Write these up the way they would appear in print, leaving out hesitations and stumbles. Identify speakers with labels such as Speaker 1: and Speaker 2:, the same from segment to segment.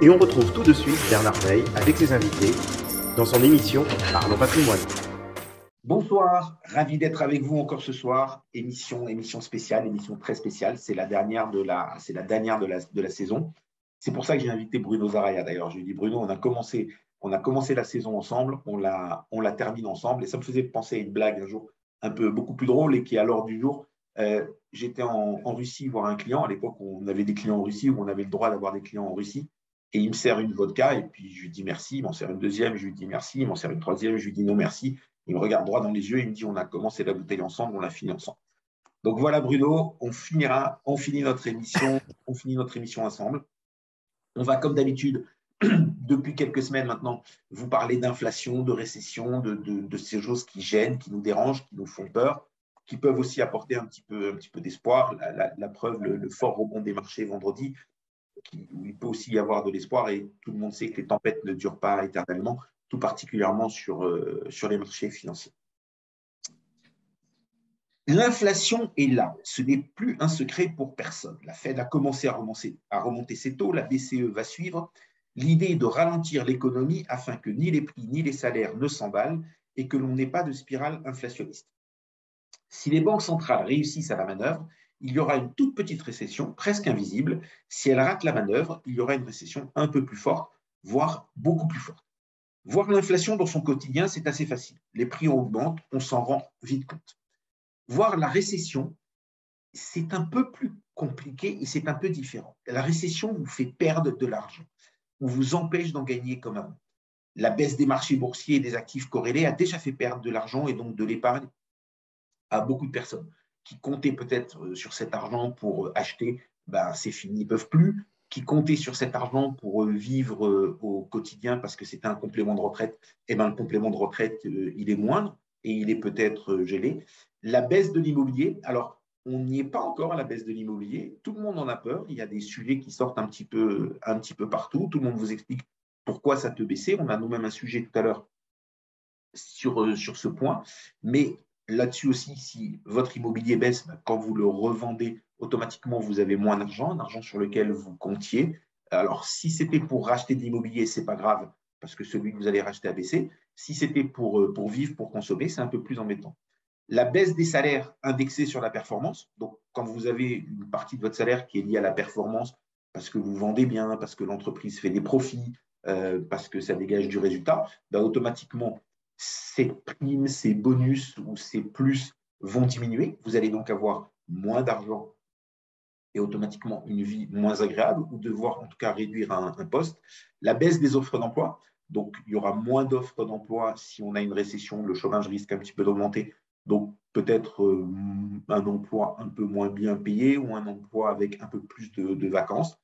Speaker 1: Et on retrouve tout de suite Bernard Veil avec ses invités dans son émission Parlons Patrimoine.
Speaker 2: Bonsoir, ravi d'être avec vous encore ce soir. Émission spéciale, émission très spéciale. C'est la dernière de la saison. C'est pour ça que j'ai invité Bruno Zaraya d'ailleurs. Je lui ai dit Bruno, on a commencé la saison ensemble, on la termine ensemble. Et ça me faisait penser à une blague un jour beaucoup plus drôle et qui est à l'ordre du jour. J'étais en Russie voir un client. À l'époque, on avait des clients en Russie où on avait le droit d'avoir des clients en Russie. Et il me sert une vodka et puis je lui dis merci. Il m'en sert une deuxième, je lui dis merci. Il m'en sert une troisième, je lui dis non merci. Il me regarde droit dans les yeux et il me dit on a commencé la bouteille ensemble, on l'a fini ensemble. Donc voilà Bruno, on finit notre émission ensemble. On va comme d'habitude, depuis quelques semaines maintenant, vous parler d'inflation, de récession, de ces choses qui gênent, qui nous dérangent, qui nous font peur, qui peuvent aussi apporter un petit peu d'espoir. La preuve, le fort rebond des marchés vendredi, où il peut aussi y avoir de l'espoir et tout le monde sait que les tempêtes ne durent pas éternellement, tout particulièrement sur les marchés financiers. L'inflation est là, ce n'est plus un secret pour personne. La Fed a commencé à remonter ses taux, la BCE va suivre. L'idée est de ralentir l'économie afin que ni les prix ni les salaires ne s'emballent et que l'on n'ait pas de spirale inflationniste. Si les banques centrales réussissent à la manœuvre, il y aura une toute petite récession, presque invisible. Si elles ratent la manœuvre, il y aura une récession un peu plus forte, voire beaucoup plus forte. Voir l'inflation dans son quotidien, c'est assez facile. Les prix augmentent, on s'en rend vite compte. Voir la récession, c'est un peu plus compliqué et c'est un peu différent. La récession vous fait perdre de l'argent, ou vous empêche d'en gagner comme avant. La baisse des marchés boursiers et des actifs corrélés a déjà fait perdre de l'argent et donc de l'épargne à beaucoup de personnes qui comptaient peut-être sur cet argent pour acheter, c'est fini, ils ne peuvent plus, qui comptaient sur cet argent pour vivre au quotidien parce que c'était un complément de retraite, le complément de retraite, il est moindre et il est peut-être gelé. La baisse de l'immobilier, alors on n'y est pas encore à la baisse de l'immobilier, tout le monde en a peur, il y a des sujets qui sortent un petit peu partout, tout le monde vous explique pourquoi ça peut baisser, on a nous-mêmes un sujet tout à l'heure sur ce point, mais là-dessus aussi, si votre immobilier baisse, quand vous le revendez, automatiquement, vous avez moins d'argent, un argent sur lequel vous comptiez. Alors, si c'était pour racheter de l'immobilier, ce n'est pas grave, parce que celui que vous allez racheter a baissé. Si c'était pour vivre, pour consommer, c'est un peu plus embêtant. La baisse des salaires indexés sur la performance, donc quand vous avez une partie de votre salaire qui est liée à la performance, parce que vous vendez bien, parce que l'entreprise fait des profits, parce que ça dégage du résultat, automatiquement, ces primes, ces bonus ou ces plus vont diminuer. Vous allez donc avoir moins d'argent et automatiquement une vie moins agréable ou devoir en tout cas réduire un poste. La baisse des offres d'emploi, donc il y aura moins d'offres d'emploi si on a une récession, le chômage risque un petit peu d'augmenter, donc peut-être un emploi un peu moins bien payé ou un emploi avec un peu plus de vacances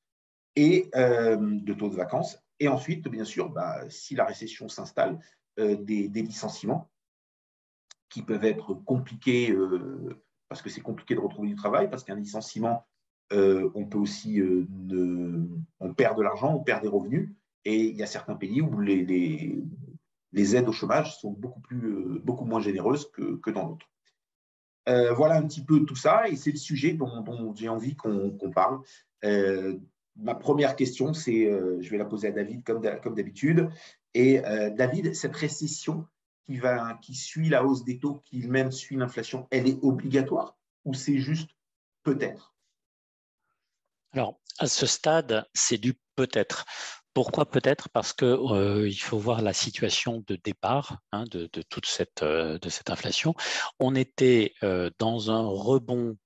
Speaker 2: et de taux de vacances. Et ensuite, bien sûr, si la récession s'installe, des licenciements qui peuvent être compliqués parce que c'est compliqué de retrouver du travail, parce qu'un licenciement, on peut aussi on perd de l'argent, on perd des revenus, et il y a certains pays où les aides au chômage sont beaucoup moins généreuses que dans d'autres. Voilà un petit peu tout ça, et c'est le sujet dont j'ai envie qu'on parle. Ma première question, je vais la poser à David comme d'habitude. Et David, cette récession qui suit la hausse des taux, qui même suit l'inflation, elle est obligatoire ou c'est juste peut-être?
Speaker 3: Alors, à ce stade, c'est du peut-être. Pourquoi peut-être? Parce qu'il faut voir la situation de départ de toute cette inflation. On était dans un rebond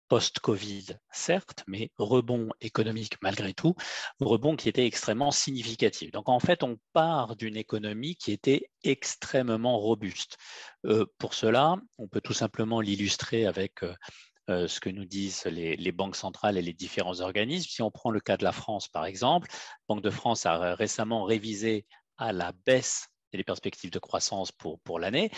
Speaker 3: post-Covid, certes, mais rebond économique malgré tout, rebond qui était extrêmement significatif. Donc en fait, on part d'une économie qui était extrêmement robuste. Pour cela, on peut tout simplement l'illustrer avec ce que nous disent les banques centrales et les différents organismes. Si on prend le cas de la France, par exemple, la Banque de France a récemment révisé à la baisse les perspectives de croissance pour l'année.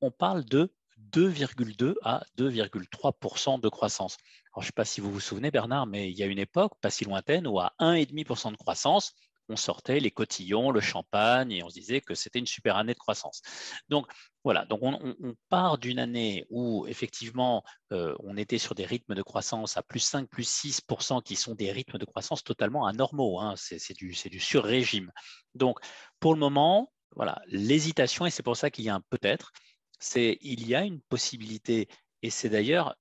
Speaker 3: On parle de 2,2 à 2,3% de croissance. Alors, je ne sais pas si vous vous souvenez, Bernard, mais il y a une époque, pas si lointaine, où à 1,5% de croissance, on sortait les cotillons, le champagne, et on se disait que c'était une super année de croissance. Donc, voilà, donc on part d'une année où effectivement on était sur des rythmes de croissance à plus 5, plus 6% qui sont des rythmes de croissance totalement anormaux, hein. C'est du sur-régime. Donc pour le moment, voilà, l'hésitation, et c'est pour ça qu'il y a un peut-être, c'est il y a une possibilité, et c'est d'ailleurs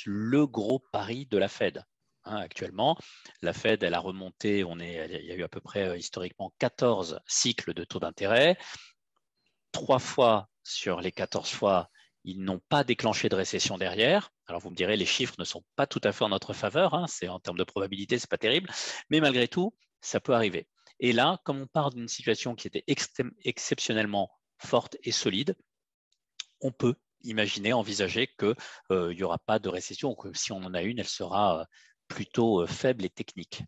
Speaker 3: le gros pari de la Fed. Hein, actuellement, la Fed, elle a remonté, il y a eu à peu près historiquement 14 cycles de taux d'intérêt. 3 fois sur les 14 fois, ils n'ont pas déclenché de récession derrière. Alors vous me direz, les chiffres ne sont pas tout à fait en notre faveur, hein, c'est en termes de probabilité, c'est pas terrible, mais malgré tout, ça peut arriver. Et là, comme on part d'une situation qui était exceptionnellement forte et solide, on peut imaginer, envisager qu'il n'y aura pas de récession, ou que si on en a une, elle sera plutôt faible et technique.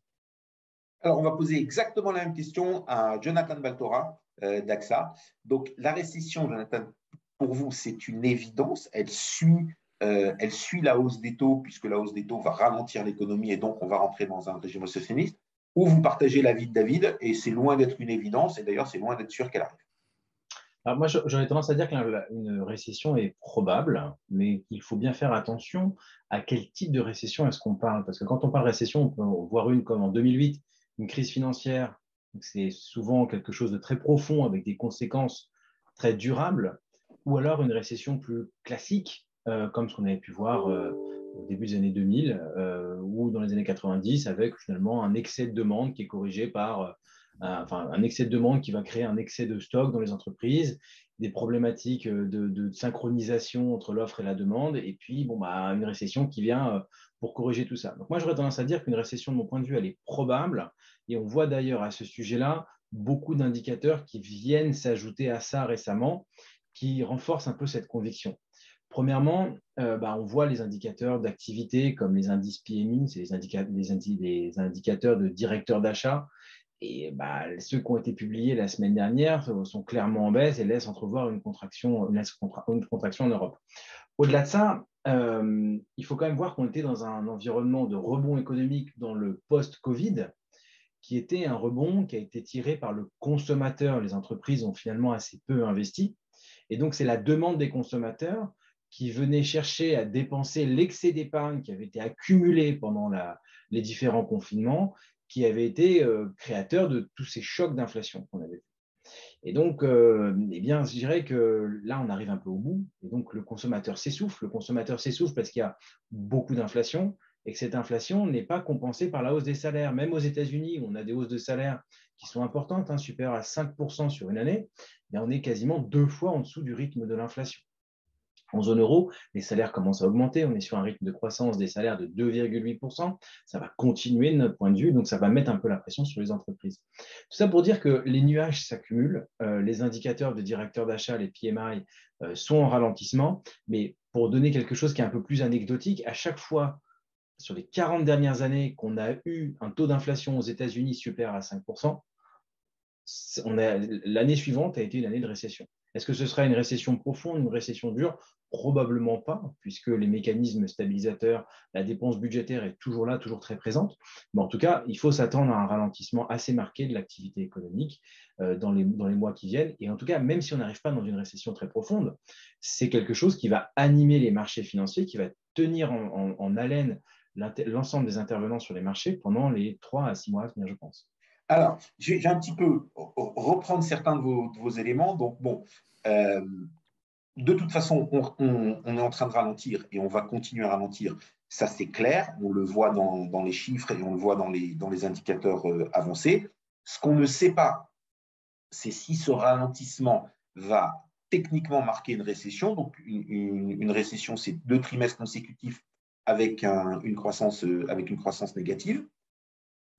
Speaker 2: Alors, on va poser exactement la même question à Jonathan Baltora d'AXA. Donc, la récession, Jonathan, pour vous, c'est une évidence. Elle suit la hausse des taux, puisque la hausse des taux va ralentir l'économie et donc on va rentrer dans un régime récessionniste. Ou vous partagez l'avis de David et c'est loin d'être une évidence et d'ailleurs, c'est loin d'être sûr qu'elle arrive.
Speaker 4: Alors moi, j'aurais tendance à dire qu'une récession est probable, mais qu'il faut bien faire attention à quel type de récession est-ce qu'on parle. Parce que quand on parle récession, on peut en voir une comme en 2008, une crise financière. C'est souvent quelque chose de très profond avec des conséquences très durables, ou alors une récession plus classique, comme ce qu'on avait pu voir au début des années 2000 ou dans les années 90, avec finalement un excès de demande qui est corrigé par un excès de demande qui va créer un excès de stock dans les entreprises, des problématiques de synchronisation entre l'offre et la demande, et puis une récession qui vient pour corriger tout ça. Donc moi, j'aurais tendance à dire qu'une récession, de mon point de vue, elle est probable, et on voit d'ailleurs à ce sujet-là beaucoup d'indicateurs qui viennent s'ajouter à ça récemment, qui renforcent un peu cette conviction. Premièrement, on voit les indicateurs d'activité comme les indices PMI, c'est les indicateurs de directeurs d'achat. Et ceux qui ont été publiés la semaine dernière sont clairement en baisse et laissent entrevoir une contraction en Europe. Au-delà de ça, il faut quand même voir qu'on était dans un environnement de rebond économique dans le post-Covid, qui était un rebond qui a été tiré par le consommateur. Les entreprises ont finalement assez peu investi. Et donc, c'est la demande des consommateurs qui venaient chercher à dépenser l'excès d'épargne qui avait été accumulé pendant les différents confinements, qui avait été créateur de tous ces chocs d'inflation qu'on avait. Et donc, je dirais que là, on arrive un peu au bout. Et donc, le consommateur s'essouffle. Le consommateur s'essouffle parce qu'il y a beaucoup d'inflation et que cette inflation n'est pas compensée par la hausse des salaires. Même aux États-Unis, où on a des hausses de salaires qui sont importantes, supérieures à 5% sur une année, mais on est quasiment 2 fois en dessous du rythme de l'inflation. En zone euro, les salaires commencent à augmenter. On est sur un rythme de croissance des salaires de 2,8%. Ça va continuer de notre point de vue, donc ça va mettre un peu la pression sur les entreprises. Tout ça pour dire que les nuages s'accumulent. Les indicateurs de directeurs d'achat, les PMI, sont en ralentissement. Mais pour donner quelque chose qui est un peu plus anecdotique, à chaque fois sur les 40 dernières années qu'on a eu un taux d'inflation aux États-Unis supérieur à 5%, l'année suivante a été une année de récession. Est-ce que ce sera une récession profonde, une récession dure? Probablement pas, puisque les mécanismes stabilisateurs, la dépense budgétaire est toujours là, toujours très présente. Mais en tout cas, il faut s'attendre à un ralentissement assez marqué de l'activité économique dans les mois qui viennent. Et en tout cas, même si on n'arrive pas dans une récession très profonde, c'est quelque chose qui va animer les marchés financiers, qui va tenir en haleine l'ensemble des intervenants sur les marchés pendant les 3 à 6 mois à venir, je pense.
Speaker 2: Alors, je vais un petit peu reprendre certains de vos éléments. Donc, de toute façon, on est en train de ralentir et on va continuer à ralentir. Ça, c'est clair. On le voit dans les chiffres et on le voit dans les indicateurs avancés. Ce qu'on ne sait pas, c'est si ce ralentissement va techniquement marquer une récession. Donc, une récession, c'est 2 trimestres consécutifs avec une croissance négative.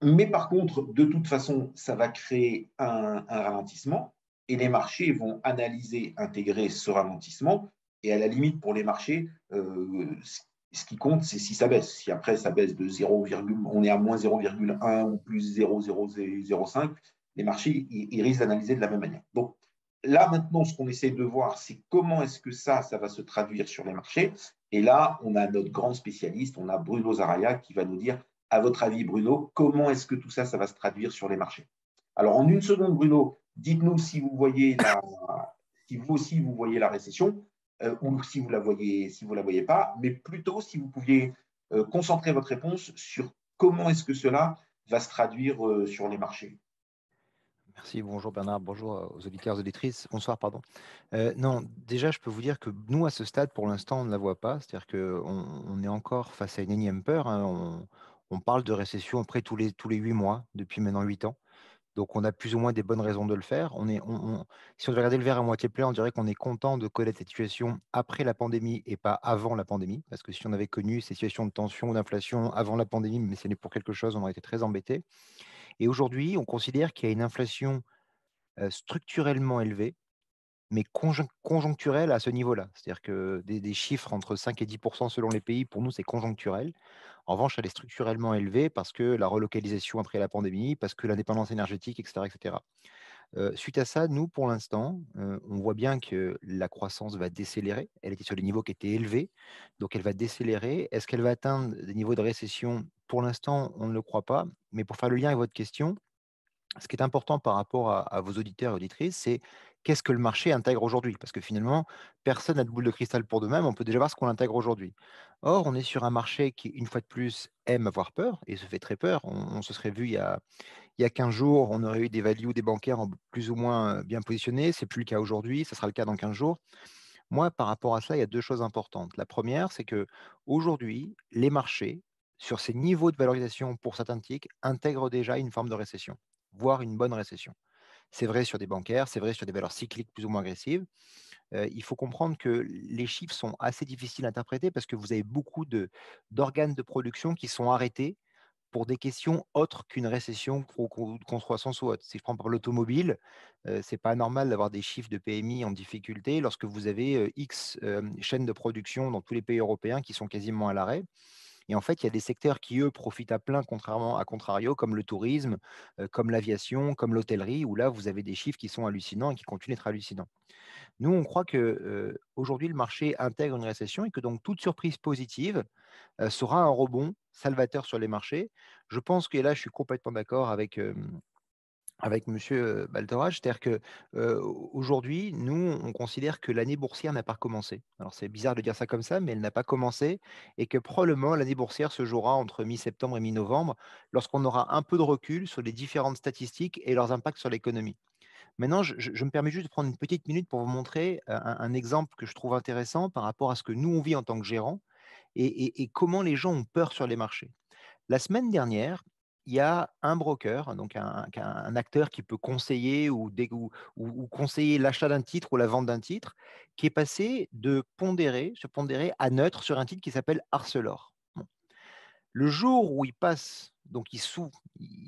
Speaker 2: Mais par contre, de toute façon, ça va créer un ralentissement et les marchés vont analyser, intégrer ce ralentissement. Et à la limite, pour les marchés, ce qui compte, c'est si ça baisse. Si après, ça baisse de 0, on est à moins 0,1 ou plus 0,005, les marchés, ils risquent d'analyser de la même manière. Donc là, maintenant, ce qu'on essaie de voir, c'est comment est-ce que ça va se traduire sur les marchés. Et là, on a notre grand spécialiste, on a Bruno Zaraya qui va nous dire, à votre avis, Bruno, comment est-ce que tout ça va se traduire sur les marchés? Alors, en une seconde, Bruno, dites-nous si vous voyez si vous aussi vous voyez la récession ou si vous la voyez pas, mais plutôt si vous pouviez concentrer votre réponse sur comment est-ce que cela va se traduire sur les marchés.
Speaker 5: Merci, bonjour Bernard, bonjour aux auditeurs, aux auditrices, bonsoir, pardon. Non, déjà, je peux vous dire que nous, à ce stade, pour l'instant, on ne la voit pas. C'est-à-dire qu'on est encore face à une énième peur, hein. On parle de récession après tous les 8 mois, depuis maintenant 8 ans. Donc, on a plus ou moins des bonnes raisons de le faire. Si on devait regarder le verre à moitié plein, on dirait qu'on est content de connaître cette situation après la pandémie et pas avant la pandémie. Parce que si on avait connu ces situations de tension ou d'inflation avant la pandémie, mais ce n'est pour quelque chose, on aurait été très embêtés. Et aujourd'hui, on considère qu'il y a une inflation structurellement élevée, mais conjoncturelle à ce niveau-là. C'est-à-dire que des chiffres entre 5 et 10% selon les pays, pour nous, c'est conjoncturel. En revanche, elle est structurellement élevée parce que la relocalisation après la pandémie, parce que l'indépendance énergétique, etc. etc. Suite à ça, nous, pour l'instant, on voit bien que la croissance va décélérer. Elle était sur des niveaux qui étaient élevés, donc elle va décélérer. Est-ce qu'elle va atteindre des niveaux de récession? Pour l'instant, on ne le croit pas. Mais pour faire le lien avec votre question, ce qui est important par rapport à vos auditeurs et auditrices, c'est qu'est-ce que le marché intègre aujourd'hui? Parce que finalement, personne n'a de boule de cristal pour demain, mais on peut déjà voir ce qu'on intègre aujourd'hui. Or, on est sur un marché qui, une fois de plus, aime avoir peur et se fait très peur. On se serait vu il y a 15 jours, on aurait eu des values des bancaires plus ou moins bien positionnés. Ce n'est plus le cas aujourd'hui, ce sera le cas dans 15 jours. Moi, par rapport à ça, il y a deux choses importantes. La première, c'est que aujourd'hui, les marchés, sur ces niveaux de valorisation pour certains titres, intègrent déjà une forme de récession, voire une bonne récession. C'est vrai sur des bancaires, c'est vrai sur des valeurs cycliques plus ou moins agressives. Il faut comprendre que les chiffres sont assez difficiles à interpréter parce que vous avez beaucoup d'organes de production qui sont arrêtés pour des questions autres qu'une récession ou de croissance ou autre. Si je prends par l'automobile, c'est pas normal d'avoir des chiffres de PMI en difficulté lorsque vous avez X chaînes de production dans tous les pays européens qui sont quasiment à l'arrêt. Et en fait, il y a des secteurs qui, eux, profitent à plein, contrairement à contrario, comme le tourisme, comme l'aviation, comme l'hôtellerie, où là, vous avez des chiffres qui sont hallucinants et qui continuent d'être hallucinants. Nous, on croit que aujourd'hui, le marché intègre une récession et que donc toute surprise positive sera un rebond salvateur sur les marchés. Je pense que et là, je suis complètement d'accord avec Monsieur Baltorage, c'est-à-dire que aujourd'hui, nous, on considère que l'année boursière n'a pas commencé. Alors, c'est bizarre de dire ça comme ça, mais elle n'a pas commencé et que probablement l'année boursière se jouera entre mi-septembre et mi-novembre, lorsqu'on aura un peu de recul sur les différentes statistiques et leurs impacts sur l'économie. Maintenant, je me permets juste de prendre une petite minute pour vous montrer un exemple que je trouve intéressant par rapport à ce que nous, on vit en tant que gérant et comment les gens ont peur sur les marchés. La semaine dernière, il y a un broker, donc un acteur qui peut conseiller ou conseiller l'achat d'un titre ou la vente d'un titre, qui est passé de sur pondéré à neutre sur un titre qui s'appelle Arcelor. Bon. Le jour où il passe, donc il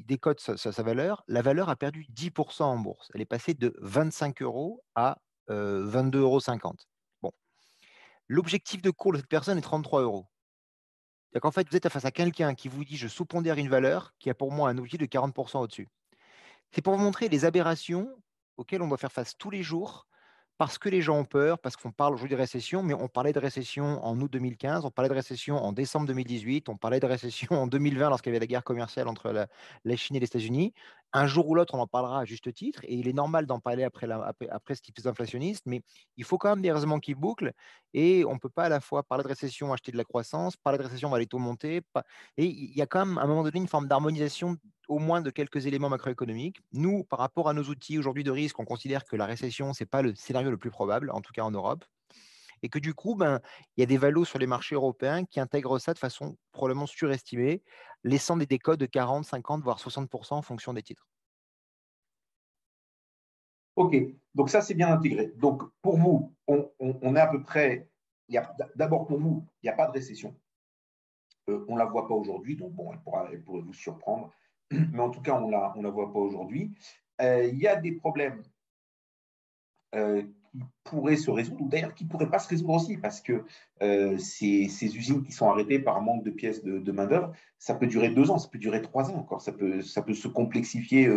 Speaker 5: décote sa valeur, la valeur a perdu 10% en bourse. Elle est passée de 25 euros à 22,50 euros. Bon. L'objectif de cours de cette personne est 33 euros. C'est-à-dire qu'en fait, vous êtes face à quelqu'un qui vous dit je sous-pondère une valeur qui a pour moi un objectif de 40% au-dessus. C'est pour vous montrer les aberrations auxquelles on doit faire face tous les jours parce que les gens ont peur, parce qu'on parle aujourd'hui de récession, mais on parlait de récession en août 2015, on parlait de récession en décembre 2018, on parlait de récession en 2020 lorsqu'il y avait la guerre commerciale entre la Chine et les États-Unis. Un jour ou l'autre, on en parlera à juste titre, et il est normal d'en parler après ce qui est inflationniste, mais il faut quand même des raisonnements qui bouclent, et on ne peut pas à la fois parler de récession, acheter de la croissance, parler de récession, on va les taux monter, et il y a quand même à un moment donné une forme d'harmonisation au moins de quelques éléments macroéconomiques. Nous, par rapport à nos outils aujourd'hui de risque, on considère que la récession, ce n'est pas le scénario le plus probable, en tout cas en Europe, et que du coup, il y a des valos sur les marchés européens qui intègrent ça de façon probablement surestimée, laissant des décotes de 40, 50, voire 60% en fonction des titres.
Speaker 2: OK, donc ça, c'est bien intégré. Donc, pour vous, on est à peu près… D'abord, pour vous, il n'y a pas de récession. On ne la voit pas aujourd'hui, donc bon, elle pourrait vous surprendre. Mais en tout cas, on la voit pas aujourd'hui. Il y a des problèmes qui pourraient se résoudre, ou d'ailleurs qui ne pourraient pas se résoudre aussi, parce que ces usines qui sont arrêtées par manque de pièces de main-d'œuvre, ça peut durer 2 ans, ça peut durer 3 ans encore, ça peut se complexifier.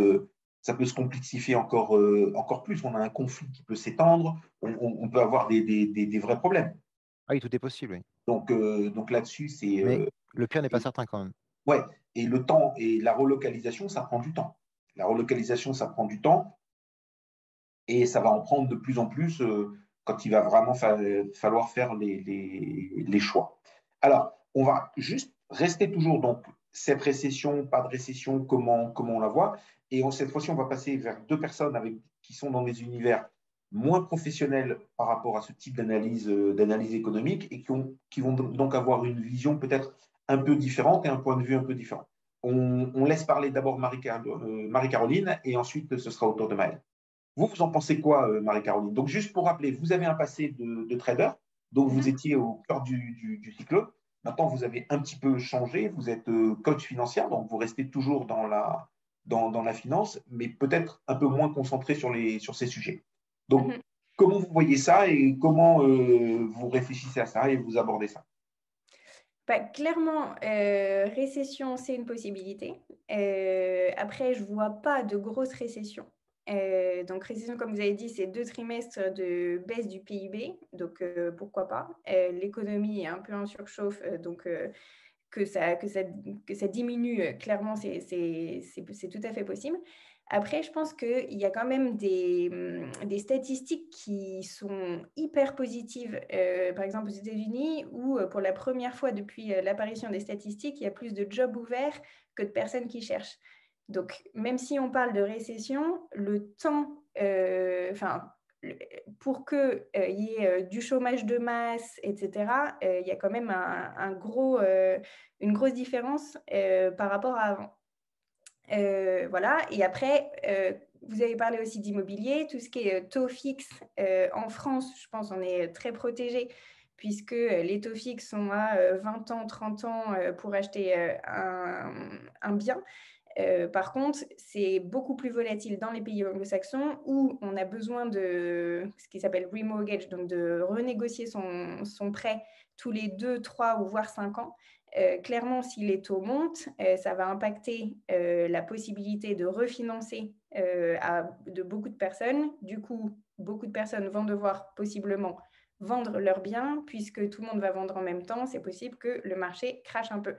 Speaker 2: Ça peut se complexifier encore plus. On a un conflit qui peut s'étendre, on peut avoir des vrais problèmes.
Speaker 5: Ah oui, tout est possible, oui.
Speaker 2: Donc là-dessus, c'est…
Speaker 5: Mais le pire n'est pas certain quand même.
Speaker 2: Ouais, et le temps et la relocalisation, ça prend du temps. La relocalisation, ça prend du temps et ça va en prendre de plus en plus quand il va vraiment falloir faire les choix. Alors, on va juste rester toujours donc cette récession, pas de récession, comment on la voit. Et cette fois-ci, on va passer vers deux personnes qui sont dans des univers moins professionnels par rapport à ce type d'analyse économique et qui vont donc avoir une vision peut-être un peu différente et un point de vue un peu différent. On laisse parler d'abord Marie-Caroline et ensuite ce sera au tour de Maëlle. Vous en pensez quoi, Marie-Caroline? Donc, juste pour rappeler, vous avez un passé de trader, donc vous étiez au cœur du cyclone. Maintenant, vous avez un petit peu changé, vous êtes coach financière, donc vous restez toujours dans la finance, mais peut-être un peu moins concentré sur ces sujets. Donc, comment vous voyez ça et comment vous réfléchissez à ça et vous abordez ça?
Speaker 6: Bah, clairement, récession, c'est une possibilité. Après, je ne vois pas de grosse récession. Donc, récession, comme vous avez dit, c'est 2 trimestres de baisse du PIB. Donc, pourquoi pas? L'économie est un peu en surchauffe, donc que ça diminue, clairement, c'est tout à fait possible. Après, je pense qu'il y a quand même des statistiques qui sont hyper positives. Par exemple, aux États-Unis, où pour la première fois depuis l'apparition des statistiques, il y a plus de jobs ouverts que de personnes qui cherchent. Donc, même si on parle de récession, le temps, pour qu'il y ait du chômage de masse, etc., il y a quand même une grosse différence par rapport à avant. Voilà. Et après, vous avez parlé aussi d'immobilier, tout ce qui est taux fixe en France, je pense on est très protégé puisque les taux fixes sont à 20 ans, 30 ans pour acheter un bien. Par contre, c'est beaucoup plus volatile dans les pays anglo-saxons où on a besoin de ce qui s'appelle remortgage, donc de renégocier son prêt tous les 2, 3 ou voire 5 ans. Clairement, si les taux montent, ça va impacter la possibilité de refinancer de beaucoup de personnes. Du coup, beaucoup de personnes vont devoir possiblement vendre leurs biens, puisque tout le monde va vendre en même temps, c'est possible que le marché crache un peu.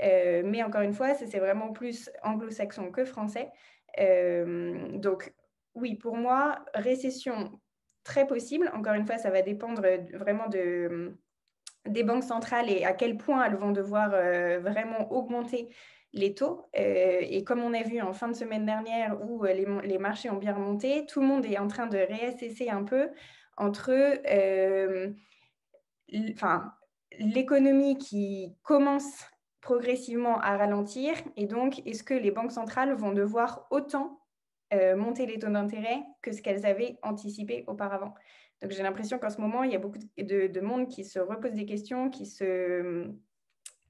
Speaker 6: Mais encore une fois, c'est vraiment plus anglo-saxon que français. Donc, oui, pour moi, récession très possible. Encore une fois, ça va dépendre vraiment des banques centrales et à quel point elles vont devoir vraiment augmenter les taux. Et comme on a vu en fin de semaine dernière où les marchés ont bien remonté, tout le monde est en train de réassesser un peu entre l'économie qui commence progressivement à ralentir et donc est-ce que les banques centrales vont devoir autant monter les taux d'intérêt que ce qu'elles avaient anticipé auparavant. Donc j'ai l'impression qu'en ce moment, il y a beaucoup de monde qui se repose des questions, qui se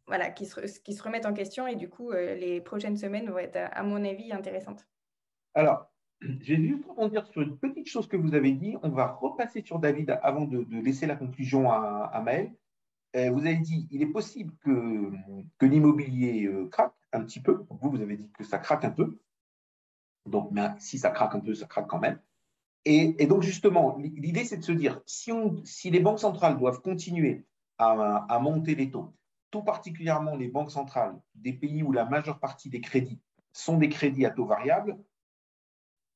Speaker 6: remettent en question et du coup, les prochaines semaines vont être, à mon avis, intéressantes.
Speaker 2: Alors, je vais juste rebondir sur une petite chose que vous avez dit. On va repasser sur David avant de laisser la conclusion à Maëlle. Vous avez dit il est possible que l'immobilier craque un petit peu. Vous avez dit que ça craque un peu. Donc, mais si ça craque un peu, ça craque quand même. Et donc, justement, l'idée, c'est de se dire, si les banques centrales doivent continuer à monter les taux, tout particulièrement les banques centrales des pays où la majeure partie des crédits sont des crédits à taux variable,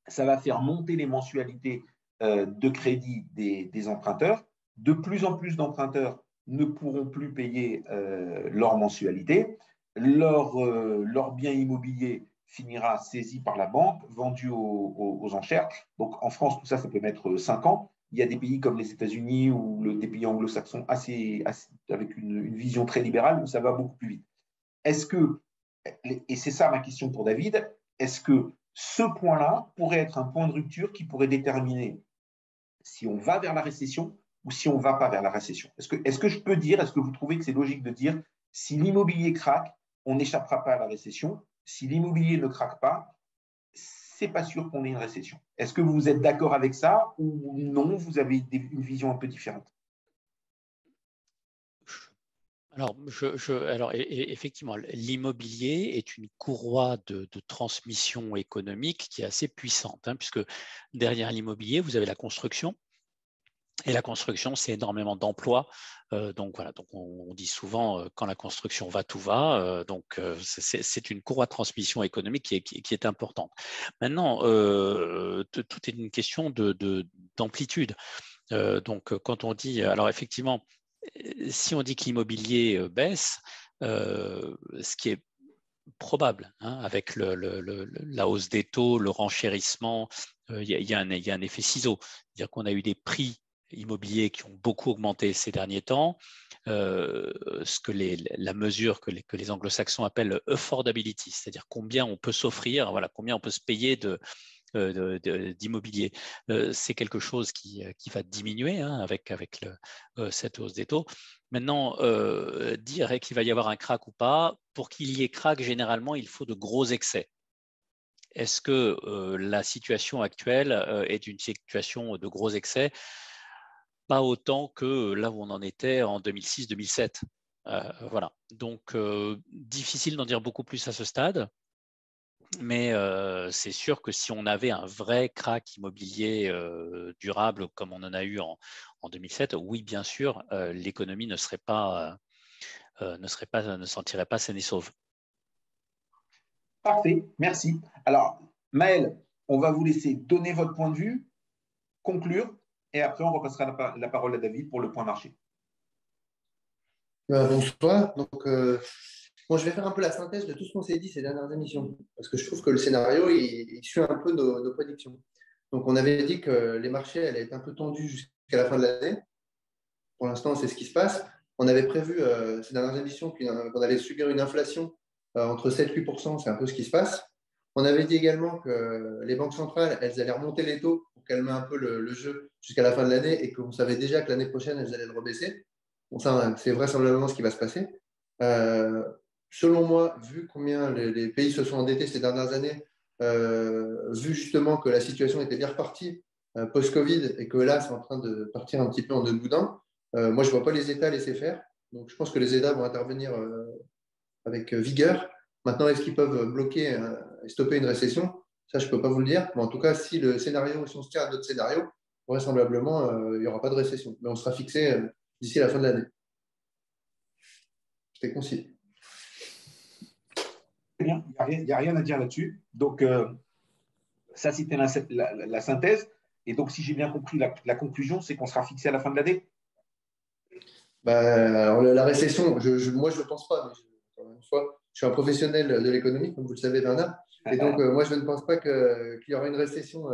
Speaker 2: ça va faire monter les mensualités de crédit des emprunteurs. De plus en plus d'emprunteurs ne pourront plus payer leur mensualité. Leur bien immobilier finira saisi par la banque, vendu aux enchères. Donc en France, tout ça, ça peut mettre 5 ans. Il y a des pays comme les États-Unis ou des pays anglo-saxons avec une vision très libérale où ça va beaucoup plus vite. Est-ce que, et c'est ça ma question pour David, est-ce que ce point-là pourrait être un point de rupture qui pourrait déterminer si on va vers la récession ou si on ne va pas vers la récession? Est-ce que je peux dire, est-ce que vous trouvez que c'est logique de dire si l'immobilier craque, on n'échappera pas à la récession? Si l'immobilier ne craque pas, c'est pas sûr qu'on ait une récession. Est-ce que vous êtes d'accord avec ça ou non, vous avez une vision un peu différente?
Speaker 3: Alors, effectivement, l'immobilier est une courroie de transmission économique qui est assez puissante, hein, puisque derrière l'immobilier, vous avez la construction. Et la construction, c'est énormément d'emplois. Donc voilà, donc on dit souvent quand la construction va, tout va. Donc c'est une courroie de transmission économique qui est importante. Maintenant, tout est une question d'amplitude. Donc quand on dit, alors effectivement, si on dit que l'immobilier baisse, ce qui est probable, hein, avec la hausse des taux, le renchérissement, il y a un effet ciseau. C'est-à-dire qu'on a eu des prix immobiliers qui ont beaucoup augmenté ces derniers temps, ce que la mesure que les anglo-saxons appellent affordability, c'est-à-dire combien on peut s'offrir, voilà, combien on peut se payer d'immobilier. C'est quelque chose qui va diminuer, hein, avec cette hausse des taux. Maintenant, dire qu'il va y avoir un crack ou pas, pour qu'il y ait crack, généralement, il faut de gros excès. Est-ce que la situation actuelle est une situation de gros excès? Pas autant que là où on en était en 2006-2007. Voilà. Donc, difficile d'en dire beaucoup plus à ce stade. Mais c'est sûr que si on avait un vrai crack immobilier durable comme on en a eu en 2007, oui, bien sûr, l'économie ne s'en tirerait pas saine et sauve.
Speaker 2: Parfait, merci. Alors, Maël, on va vous laisser donner votre point de vue, conclure, et après on repassera la parole à David pour le point marché.
Speaker 7: Bonsoir. Donc, bon, je vais faire un peu la synthèse de tout ce qu'on s'est dit ces dernières émissions, parce que je trouve que le scénario, il suit un peu nos prédictions. Donc, on avait dit que les marchés allaient être un peu tendus jusqu'à la fin de l'année. Pour l'instant, c'est ce qui se passe. On avait prévu ces dernières émissions qu'on allait subir une inflation entre 7 et 8%, c'est un peu ce qui se passe. On avait dit également que les banques centrales, elles allaient remonter les taux pour calmer un peu le jeu jusqu'à la fin de l'année et qu'on savait déjà que l'année prochaine, elles allaient le rebaisser. Bon, ça, c'est vraisemblablement ce qui va se passer. Selon moi, vu combien les pays se sont endettés ces dernières années, vu justement que la situation était bien repartie post-Covid et que là, c'est en train de partir un petit peu en nœud de boudin, moi, je ne vois pas les États laisser faire. Donc, je pense que les États vont intervenir avec vigueur. Maintenant, est-ce qu'ils peuvent bloquer et stopper une récession? Ça, je ne peux pas vous le dire. Mais en tout cas, si on se tient à notre scénario, vraisemblablement, il n'y aura pas de récession. Mais on sera fixé d'ici la fin de l'année. C'était concis.
Speaker 2: Bien, il n'y a rien à dire là-dessus. Donc, ça, c'était la synthèse. Et donc, si j'ai bien compris, la conclusion, c'est qu'on sera fixé à la fin de l'année.
Speaker 7: Alors, la récession, moi, je ne pense pas. Mais encore une fois, je suis un professionnel de l'économie, comme vous le savez, Bernard. Et donc, moi, je ne pense pas qu'il y aura une récession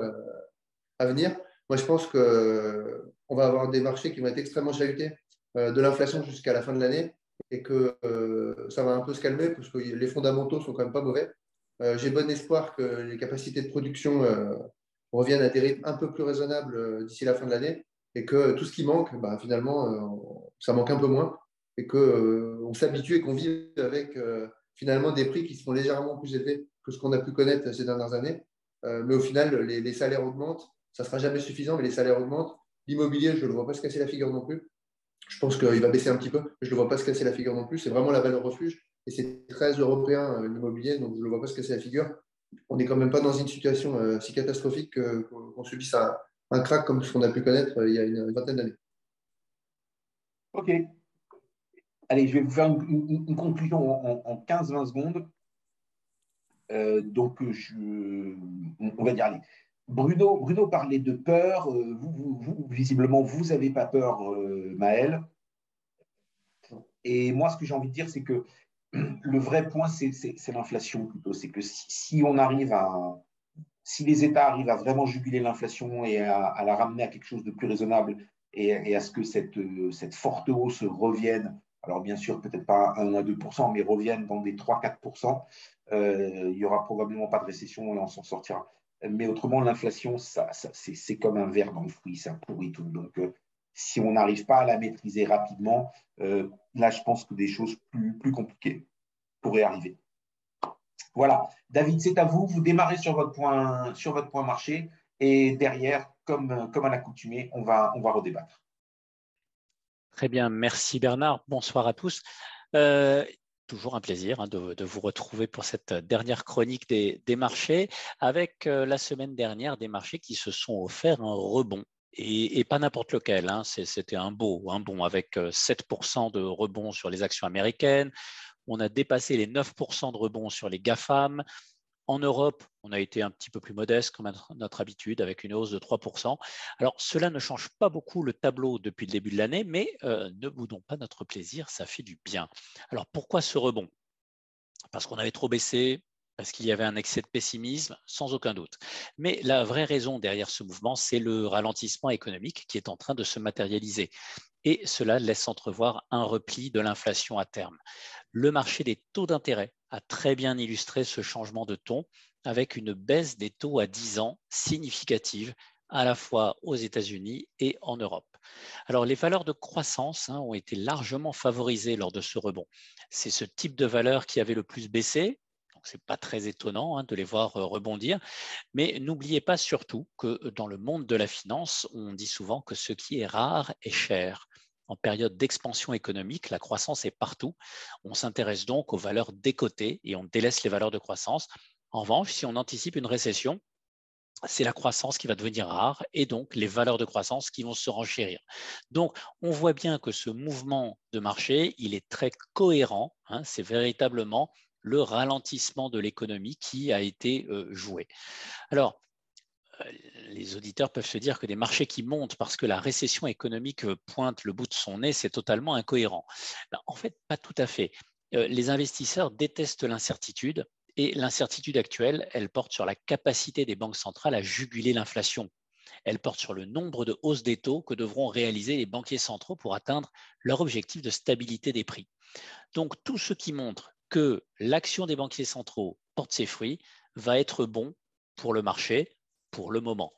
Speaker 7: à venir. Moi, je pense qu'on va avoir des marchés qui vont être extrêmement chahutés de l'inflation jusqu'à la fin de l'année et que ça va un peu se calmer parce que les fondamentaux sont quand même pas mauvais. J'ai bon espoir que les capacités de production reviennent à des rythmes un peu plus raisonnables d'ici la fin de l'année et que tout ce qui manque, finalement, ça manque un peu moins et qu'on s'habitue et qu'on vive avec finalement des prix qui seront légèrement plus élevés que ce qu'on a pu connaître ces dernières années. Mais au final, les salaires augmentent. Ça ne sera jamais suffisant, mais les salaires augmentent. L'immobilier, je ne le vois pas se casser la figure non plus. Je pense qu'il va baisser un petit peu, mais je ne le vois pas se casser la figure non plus. C'est vraiment la valeur refuge. Et c'est très européen, l'immobilier, donc je ne le vois pas se casser la figure. On n'est quand même pas dans une situation si catastrophique qu'on subisse un crack comme ce qu'on a pu connaître il y a une vingtaine d'années.
Speaker 2: OK. Allez, je vais vous faire une conclusion en 15-20 secondes. Donc, on va dire, allez. Bruno parlait de peur. Vous, visiblement, vous n'avez pas peur, Maël. Et moi, ce que j'ai envie de dire, c'est que le vrai point, c'est l'inflation plutôt. C'est que si les États arrivent à vraiment juguler l'inflation et à la ramener à quelque chose de plus raisonnable et à ce que cette forte hausse revienne, alors bien sûr, peut-être pas 1 à 2%, mais revienne dans des 3-4%, il n'y aura probablement pas de récession et on s'en sortira. Mais autrement, l'inflation, c'est comme un ver dans le fruit, ça pourrit tout. Donc, si on n'arrive pas à la maîtriser rapidement, là, je pense que des choses plus compliquées pourraient arriver. Voilà. David, c'est à vous. Vous démarrez sur votre point marché et derrière, comme à l'accoutumée, on va redébattre.
Speaker 3: Très bien. Merci Bernard. Bonsoir à tous. Toujours un plaisir de vous retrouver pour cette dernière chronique des marchés avec la semaine dernière des marchés qui se sont offerts un rebond. et pas n'importe lequel. Hein. C'était un bon, avec 7% de rebond sur les actions américaines. On a dépassé les 9% de rebond sur les GAFAM. En Europe, on a été un petit peu plus modeste, comme à notre habitude, avec une hausse de 3%. Alors, cela ne change pas beaucoup le tableau depuis le début de l'année, mais ne boudons pas notre plaisir, ça fait du bien. Alors, pourquoi ce rebond? Parce qu'on avait trop baissé, parce qu'il y avait un excès de pessimisme, sans aucun doute. Mais la vraie raison derrière ce mouvement, c'est le ralentissement économique qui est en train de se matérialiser. Et cela laisse entrevoir un repli de l'inflation à terme. Le marché des taux d'intérêt a très bien illustré ce changement de ton avec une baisse des taux à 10 ans significative à la fois aux États-Unis et en Europe. Alors, les valeurs de croissance ont été largement favorisées lors de ce rebond. C'est ce type de valeurs qui avait le plus baissé. Donc, ce n'est pas très étonnant de les voir rebondir. Mais n'oubliez pas surtout que dans le monde de la finance, on dit souvent que ce qui est rare est cher. En période d'expansion économique, la croissance est partout. On s'intéresse donc aux valeurs décotées et on délaisse les valeurs de croissance. En revanche, si on anticipe une récession, c'est la croissance qui va devenir rare et donc les valeurs de croissance qui vont se renchérir. Donc, on voit bien que ce mouvement de marché, il est très cohérent. C'est véritablement le ralentissement de l'économie qui a été joué. Alors, les auditeurs peuvent se dire que des marchés qui montent parce que la récession économique pointe le bout de son nez, c'est totalement incohérent. En fait, pas tout à fait. Les investisseurs détestent l'incertitude et l'incertitude actuelle, elle porte sur la capacité des banques centrales à juguler l'inflation. Elle porte sur le nombre de hausses des taux que devront réaliser les banquiers centraux pour atteindre leur objectif de stabilité des prix. Donc, tout ce qui montre que l'action des banquiers centraux porte ses fruits va être bon pour le marché, pour le moment.